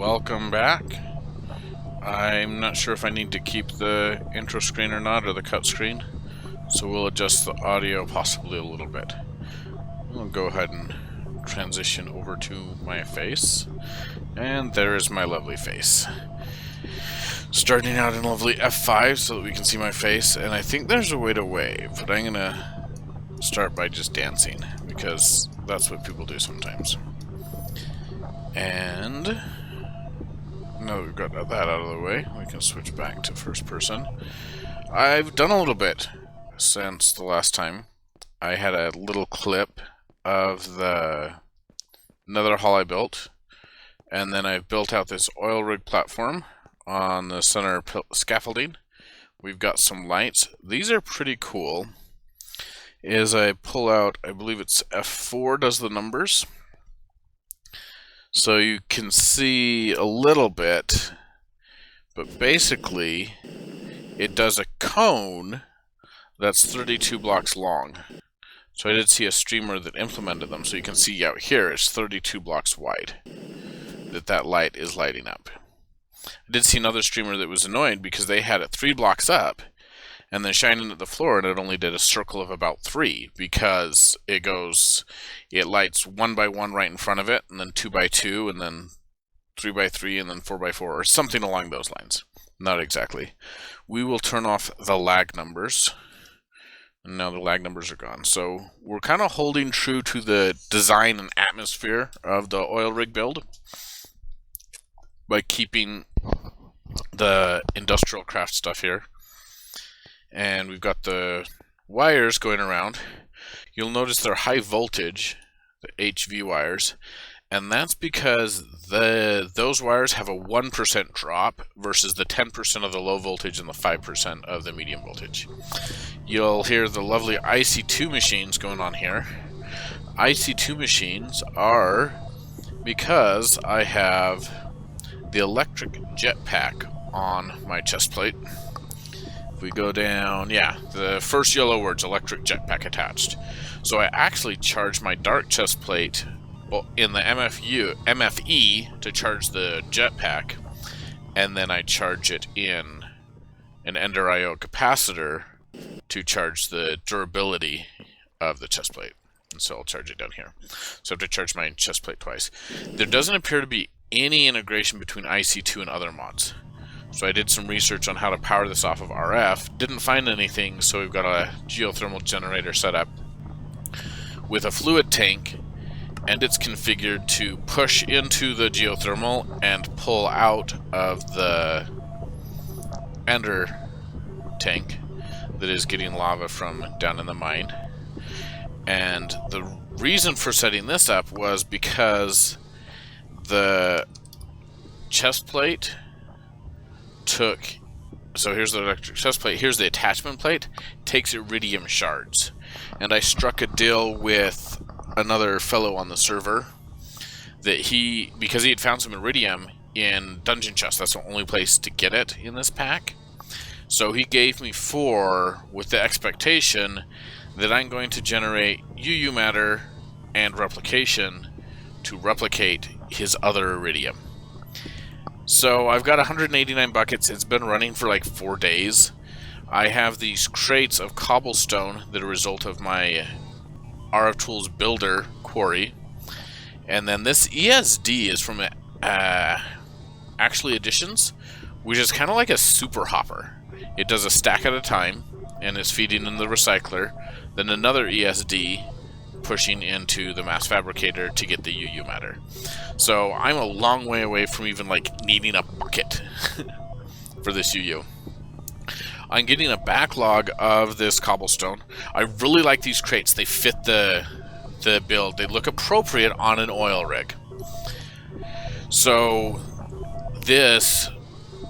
welcome back. I'm not sure if I need to keep the intro screen or not, or the cut screen, so we'll adjust the audio possibly a little bit. We'll go ahead and transition over to my face, and there is my lovely face. Starting out in lovely F5 so that we can see my face, and I think there's a way to wave, but I'm gonna start by just dancing, because that's what people do sometimes. And now that we've got that out of the way, we can switch back to first person. I've done a little bit since the last time. I had a little clip of the nether hall I built, and then I've built out this oil rig platform on the center scaffolding. We've got some lights. These are pretty cool. As I pull out, I believe it's F4 does the numbers. So you can see a little bit, but basically it does a cone that's 32 blocks long. So I did see a streamer that implemented them, so you can see out here it's 32 blocks wide that light is lighting up. I did see another streamer that was annoyed because they had it 3 blocks up and then shining at the floor, and it only did a circle of about 3 because it lights 1 by 1 right in front of it, and then 2 by 2, and then 3 by 3, and then 4 by 4, or something along those lines. Not exactly. We will turn off the lag numbers, and now the lag numbers are gone. So we're kind of holding true to the design and atmosphere of the oil rig build by keeping the industrial craft stuff here. And we've got the wires going around. You'll notice they're high voltage, the HV wires, and that's because those wires have a 1% drop versus the 10% of the low voltage and the 5% of the medium voltage. You'll hear the lovely IC2 machines going on here. IC2 machines are because I have the electric jetpack on my chest plate. We go down, yeah, the first yellow word's electric jetpack attached. So I actually charge my dark chest plate in the MFE to charge the jetpack, and then I charge it in an Ender IO capacitor to charge the durability of the chest plate. And so I'll charge it down here. So I have to charge my chest plate twice. There doesn't appear to be any integration between IC2 and other mods. So I did some research on how to power this off of RF. Didn't find anything, so we've got a geothermal generator set up with a fluid tank, and it's configured to push into the geothermal and pull out of the ender tank that is getting lava from down in the mine. And the reason for setting this up was because the chest plate so here's the electric chest plate, here's the attachment plate, takes iridium shards. And I struck a deal with another fellow on the server that because he had found some iridium in Dungeon Chest, that's the only place to get it in this pack. So he gave me 4 with the expectation that I'm going to generate UU matter and replication to replicate his other iridium. So I've got 189 buckets. It's been running for like 4 days. I have these crates of cobblestone that are a result of my RF Tools Builder quarry. And then this ESD is from Actually Additions, which is kind of like a super hopper. It does a stack at a time, and it's feeding in the recycler. Then another ESD pushing into the mass fabricator to get the UU matter. So I'm a long way away from even like needing a bucket for this UU. I'm getting a backlog of this cobblestone. I really like these crates. They fit the build. They look appropriate on an oil rig. So this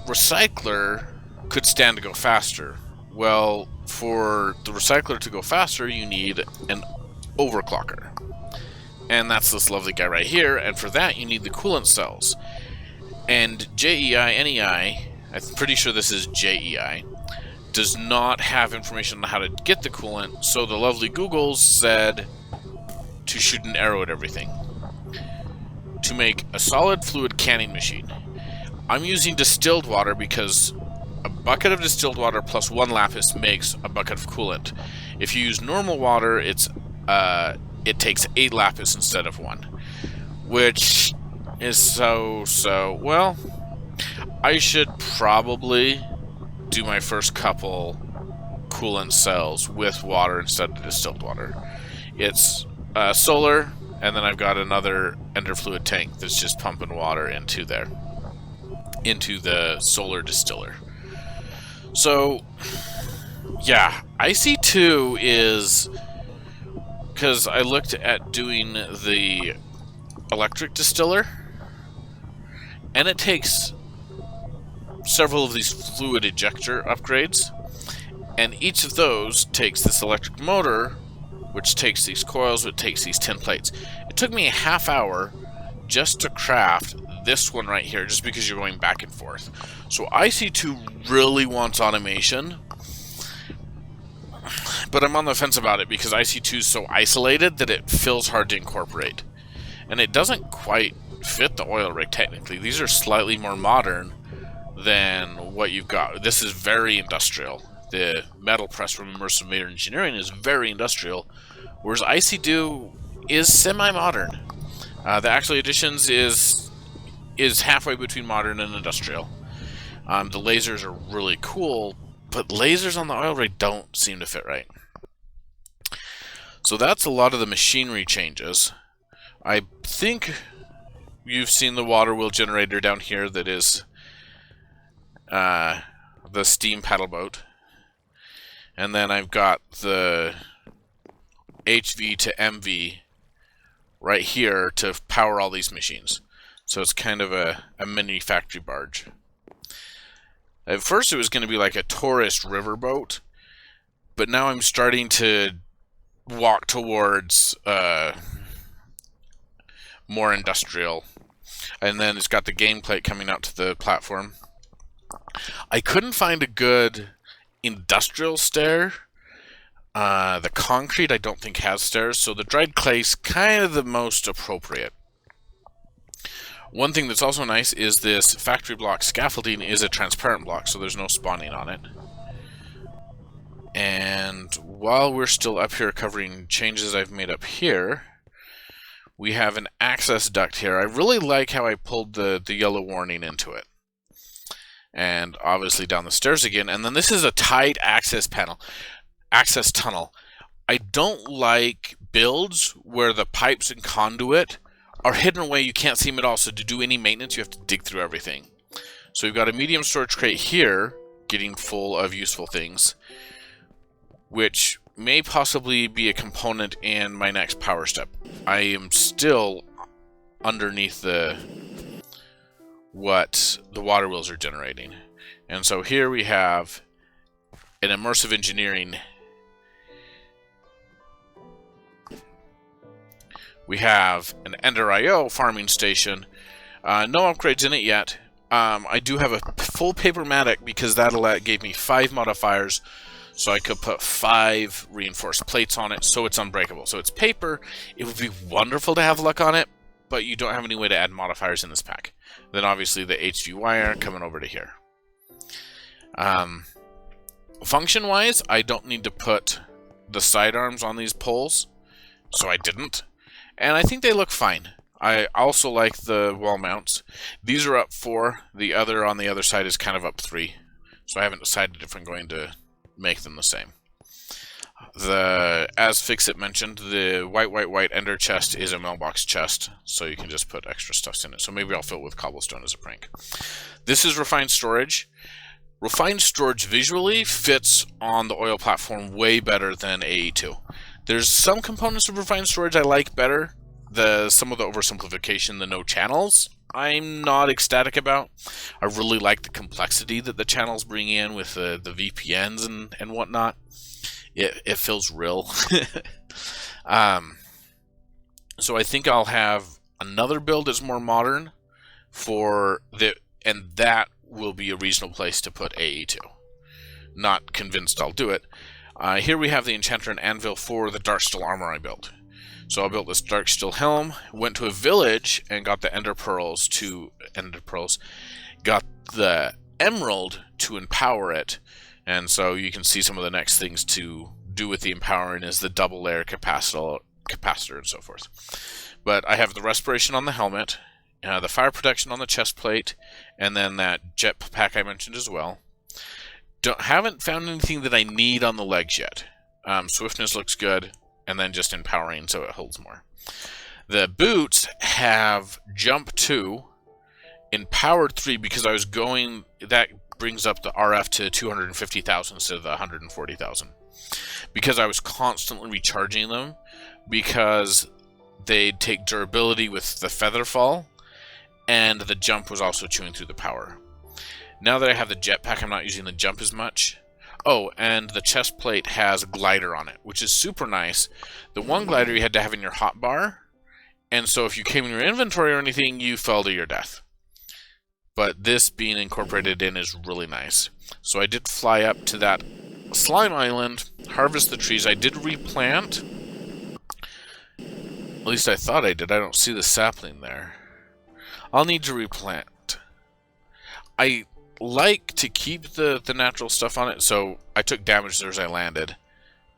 recycler could stand to go faster. Well, for the recycler to go faster, you need an overclocker. And that's this lovely guy right here, and for that you need the coolant cells. And JEI, NEI, I'm pretty sure this is JEI, does not have information on how to get the coolant, so the lovely Googles said to shoot an arrow at everything. To to make a solid fluid canning machine. I'm using distilled water because a bucket of distilled water plus 1 lapis makes a bucket of coolant. If you use normal water, it takes 8 lapis instead of 1, which is so. Well, I should probably do my first couple coolant cells with water instead of distilled water. It's solar, and then I've got another ender fluid tank that's just pumping water into there, into the solar distiller. So, yeah, IC2 is, because I looked at doing the electric distiller, and it takes several of these fluid ejector upgrades, and each of those takes this electric motor, which takes these coils, which takes these tin plates. It took me a half hour just to craft this one right here, just because you're going back and forth. So IC2 really wants automation, but I'm on the fence about it because IC2 is so isolated that it feels hard to incorporate. And it doesn't quite fit the oil rig technically. These are slightly more modern than what you've got. This is very industrial. The metal press from Immersive Matter Engineering is very industrial, whereas IC2 is semi-modern. The Actual Editions is halfway between modern and industrial. The lasers are really cool, but lasers on the oil rig don't seem to fit right. So that's a lot of the machinery changes. I think you've seen the water wheel generator down here that is the steam paddle boat. And then I've got the HV to MV right here to power all these machines. So it's kind of a mini factory barge. At first it was going to be like a tourist riverboat, but now I'm starting to walk towards more industrial. And then it's got the game plate coming out to the platform. I couldn't find a good industrial stair. The concrete I don't think has stairs, so the dried clay's kind of the most appropriate. One thing that's also nice is this factory block scaffolding is a transparent block, so there's no spawning on it. And while we're still up here covering changes I've made up here, we have an access duct here. I really like how I pulled the yellow warning into it. And obviously down the stairs again. And then this is a tied access tunnel. I don't like builds where the pipes and conduit are hidden away. You can't see them at all. So to do any maintenance, you have to dig through everything. So we've got a medium storage crate here, getting full of useful things, which may possibly be a component in my next power step. I am still underneath what the water wheels are generating. And so here we have an Immersive Engineering. We have an Ender IO farming station. No upgrades in it yet. I do have a full papermatic because that gave me 5 modifiers, so I could put 5 reinforced plates on it, so it's unbreakable. So it's paper. It would be wonderful to have luck on it, but you don't have any way to add modifiers in this pack. Then obviously the HV wire coming over to here. Function-wise, I don't need to put the sidearms on these poles, so I didn't. And I think they look fine. I also like the wall mounts. These are up 4. The other on the other side is kind of up 3. So I haven't decided if I'm going to make them the same. As Fixit mentioned, the white ender chest is a mailbox chest, so you can just put extra stuff in it. So maybe I'll fill it with cobblestone as a prank. This is refined storage. Refined storage visually fits on the oil platform way better than AE2. There's some components of refined storage I like better. Some of the oversimplification, the no channels, I'm not ecstatic about. I really like the complexity that the channels bring in with the VPNs and whatnot. It feels real. So I think I'll have another build that's more modern and that will be a reasonable place to put AE2. Not convinced I'll do it. Here we have the Enchanter and Anvil for the Darksteel armor I built. So I built this dark steel helm, went to a village and got the ender pearls, got the emerald to empower it. And so you can see some of the next things to do with the empowering is the double layer capacitor and so forth. But I have the respiration on the helmet, the fire protection on the chest plate, and then that jet pack I mentioned as well. Haven't found anything that I need on the legs yet. Swiftness looks good, and then just empowering so it holds more. The boots have jump 2, empowered 3 because I was going, that brings up the RF to 250,000 instead of the 140,000. Because I was constantly recharging them, because they take durability with the feather fall, and the jump was also chewing through the power. Now that I have the jetpack, I'm not using the jump as much. Oh, and the chest plate has a glider on it, which is super nice. The one glider you had to have in your hotbar, and so if you came in your inventory or anything, you fell to your death. But this being incorporated in is really nice. So I did fly up to that slime island, harvest the trees. I did replant. At least I thought I did. I don't see the sapling there. I'll need to replant. I like to keep the natural stuff on it, so I took damage there as I landed.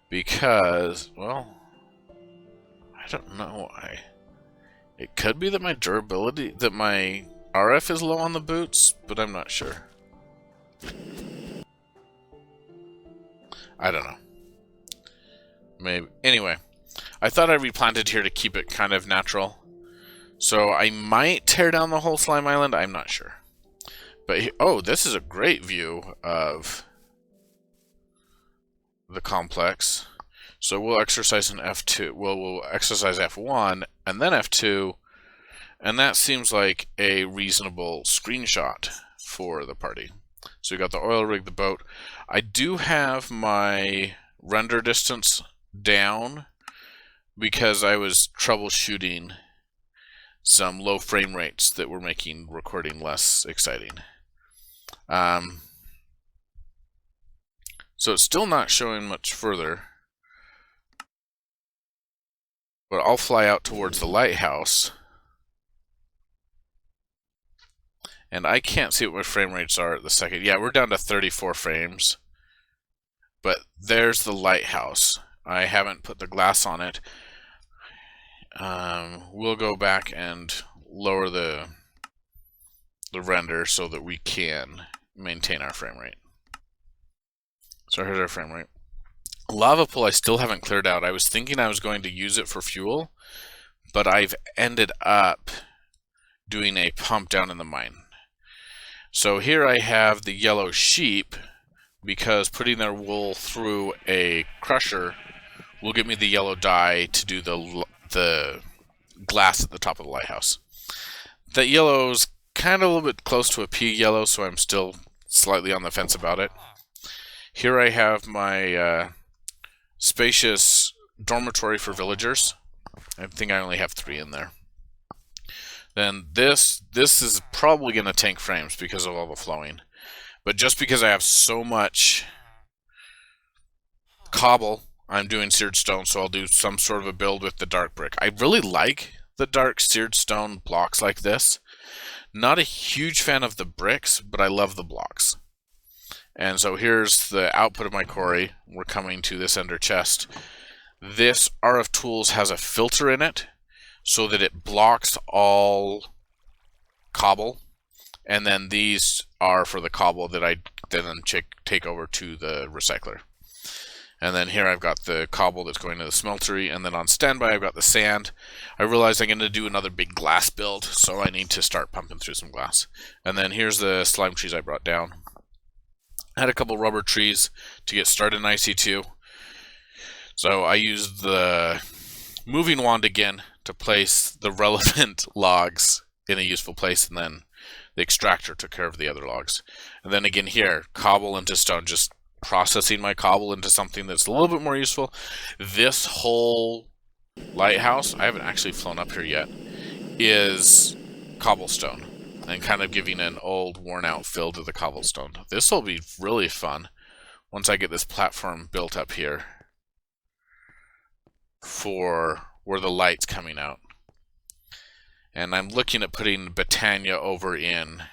Because, well, I don't know why. It could be that my durability, that my RF is low on the boots, but I'm not sure. I don't know. Maybe. Anyway, I thought I replanted here to keep it kind of natural. So I might tear down the whole slime island. I'm not sure. But, oh, this is a great view of the complex. So we'll exercise an F2. Well, we'll exercise F1 and then F2. And that seems like a reasonable screenshot for the party. So we got the oil rig, the boat. I do have my render distance down because I was troubleshooting some low frame rates that were making recording less exciting. So it's still not showing much further. But I'll fly out towards the lighthouse. And I can't see what my frame rates are at the second. Yeah, we're down to 34 frames. But there's the lighthouse. I haven't put the glass on it. We'll go back and lower the render so that we can maintain our frame rate. So here's our frame rate. Lava pool I still haven't cleared out. I was thinking I was going to use it for fuel, but I've ended up doing a pump down in the mine. So here I have the yellow sheep because putting their wool through a crusher will give me the yellow dye to do the glass at the top of the lighthouse. That yellow's kind of a little bit close to a pea yellow, so I'm still slightly on the fence about it. Here I have my spacious dormitory for villagers. I think I only have 3 in there. Then this is probably going to tank frames because of all the flowing. But just because I have so much cobble, I'm doing seared stone, so I'll do some sort of a build with the dark brick. I really like the dark seared stone blocks like this. Not a huge fan of the bricks, but I love the blocks. And so here's the output of my quarry. We're coming to this ender chest. This RF Tools has a filter in it so that it blocks all cobble. And then these are for the cobble that I then take over to the recycler. And then here I've got the cobble that's going to the smeltery, and then on standby I've got the sand. I realized I'm going to do another big glass build, so I need to start pumping through some glass. And then here's the slime trees I brought down. I had a couple rubber trees to get started in IC2. So I used the moving wand again to place the relevant logs in a useful place, and then the extractor took care of the other logs. And then again here, cobble into stone, just processing my cobble into something that's a little bit more useful. This whole lighthouse, I haven't actually flown up here yet, is cobblestone. And kind of giving an old, worn-out feel to the cobblestone. This will be really fun once I get this platform built up here for where the light's coming out. And I'm looking at putting Botania over in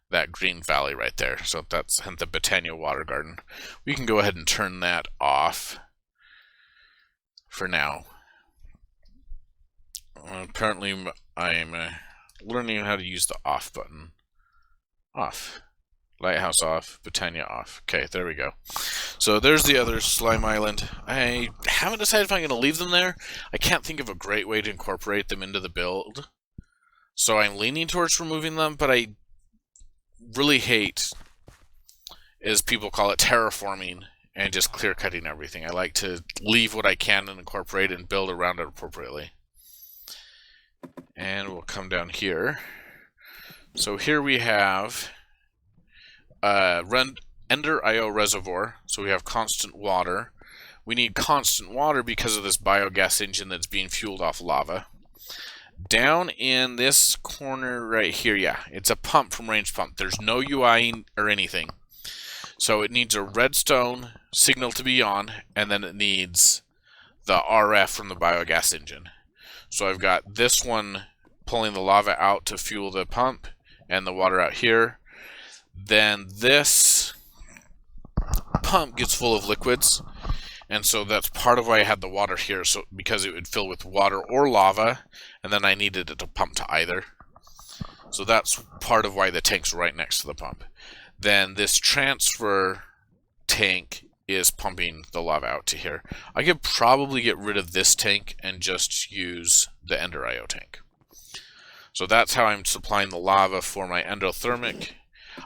that green valley right there. So that's the Botania Water Garden. We can go ahead and turn that off for now. Apparently I'm learning how to use the off button. Off. Lighthouse off, Botania off. Okay, there we go. So there's the other slime island. I haven't decided if I'm going to leave them there. I can't think of a great way to incorporate them into the build. So I'm leaning towards removing them, but I really hate, as people call it, terraforming and just clear cutting everything. I like to leave what I can and incorporate and build around it appropriately. And we'll come down here. So here we have Ender IO reservoir. So we have constant water. We need constant water because of this biogas engine that's being fueled off lava. Down in this corner right here, yeah, it's a pump from Range Pump. There's no UI or anything. So it needs a redstone signal to be on, and then it needs the RF from the biogas engine. So I've got this one pulling the lava out to fuel the pump, and the water out here. Then this pump gets full of liquids, and so that's part of why I had the water here, so because it would fill with water or lava, and then I needed it to pump to either. So that's part of why the tank's right next to the pump. Then this transfer tank is pumping the lava out to here. I could probably get rid of this tank and just use the Ender IO tank. So that's how I'm supplying the lava for my endothermic.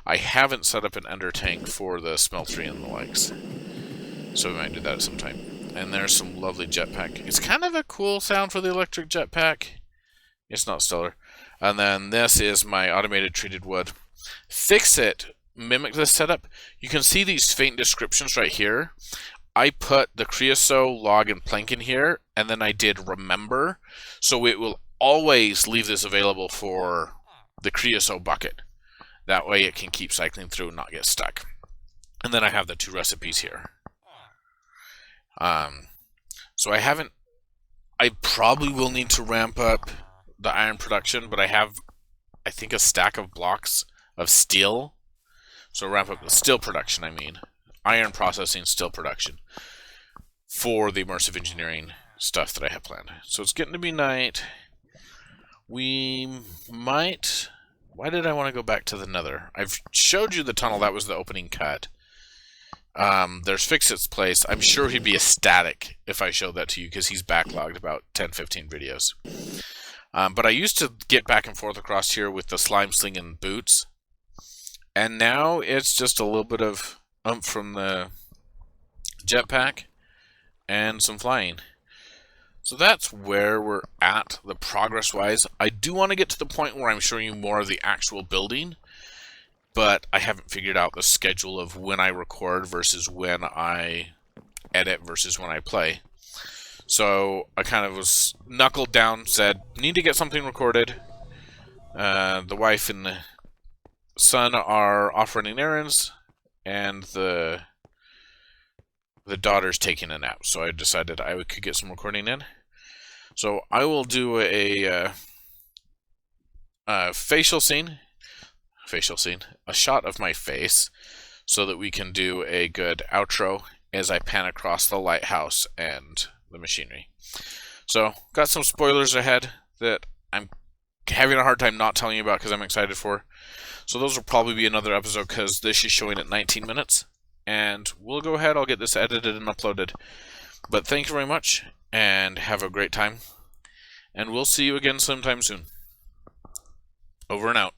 I haven't set up an Ender tank for the smeltery and the likes, so we might do that at some time. And there's some lovely jetpack. It's kind of a cool sound for the electric jetpack. It's not stellar. And then this is my automated treated wood. Fixit mimic this setup. You can see these faint descriptions right here. I put the creosote, log, and plank in here, and then I did remember, so it will always leave this available for the creosote bucket. That way it can keep cycling through and not get stuck. And then I have the 2 recipes here. So I probably will need to ramp up the iron production, but I have, I think, a stack of blocks of steel. So ramp up the steel production, iron processing, steel production, for the immersive engineering stuff that I have planned. So it's getting to be night. We might... Why did I want to go back to the nether? I've showed you the tunnel. That was the opening cut. There's Fixit's place. I'm sure he'd be ecstatic if I showed that to you, because he's backlogged about 10-15 videos. But I used to get back and forth across here with the slime sling and boots. And now it's just a little bit of oomph from the jetpack and some flying. So that's where we're at, the progress-wise. I do want to get to the point where I'm showing you more of the actual building, but I haven't figured out the schedule of when I record versus when I edit versus when I play. So I kind of was knuckled down, said, need to get something recorded. The wife and the son are off running errands, and the daughter's taking a nap, so I decided I could get some recording in. So I will do a facial scene, a shot of my face, so that we can do a good outro as I pan across the lighthouse and the machinery. So, got some spoilers ahead that I'm having a hard time not telling you about because I'm excited for. So those will probably be another episode, because this is showing at 19 minutes. And we'll go ahead, I'll get this edited and uploaded. But thank you very much, and have a great time. And we'll see you again sometime soon. Over and out.